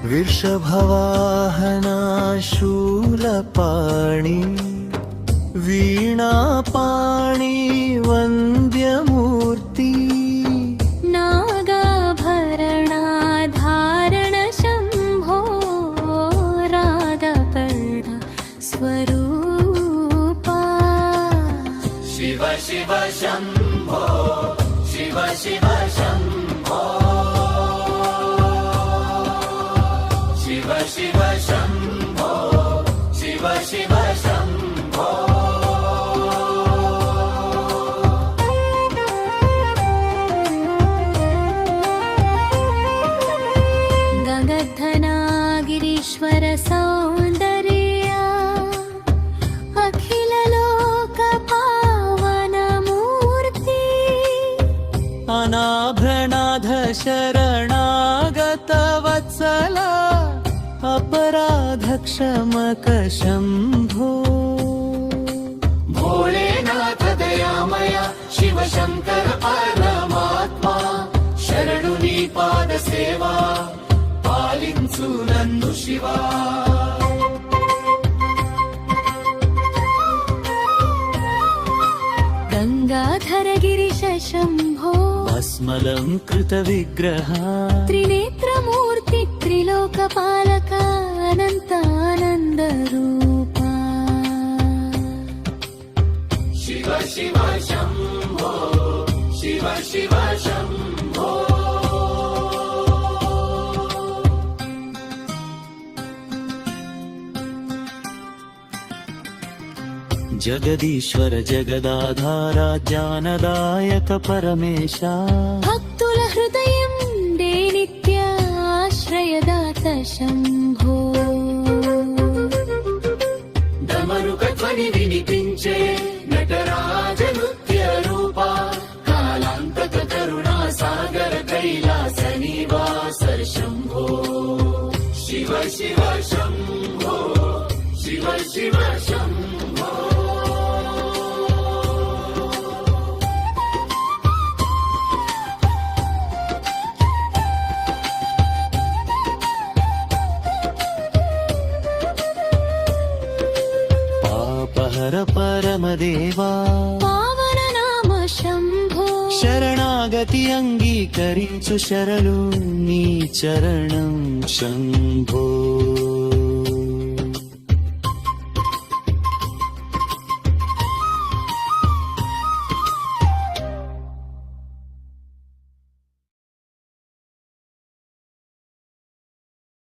वृषभवाहना शूलपाणि वीणापाणि वन्द्यमूर्ति नागाभरणाधारण शम्भो रागकर्ण स्वरूपा शिव शिव शम्भो शिव शिव शम्भो शिव शिव शम्भो शिव शिव शम्भो गगद्धनागिरीश्वर सौन्दर्या अखिललोकपावनमूर्ति अनाभ्रणाध शरणागतवत्सला अपराधक्षमक शम्भो भोलेनाथ दयामय शिव शङ्कर परमात्मा शरणु नी पाद सेवा पालिंचु नन्नु शिवा गंगाधरगिरिश शम्भो भस्मलङ्कृत विग्रहा त्रिनेत्रमूर्ति त्रिलोकपालक अनन्तानन्दरूपा शिव शिव शम्भो शिव शिव शम्भो जगदीश्वर जगदाधारा ज्ञानदायक परमेशा भक्तुल हृदयं दे नित्याश्रयदात शम्भो डमरुकध्वनि विनिपिंचे नटराज नृत्य रूपा कालान्तक करुणा सागर कैलास निवास शम्भो शिव शिव शम्भो शिव शिव शम्भो पापहर परमदेवा पावन नाम शम्भो शरणागति अंगीकरिंचु शरणु नी चरणं शम्भो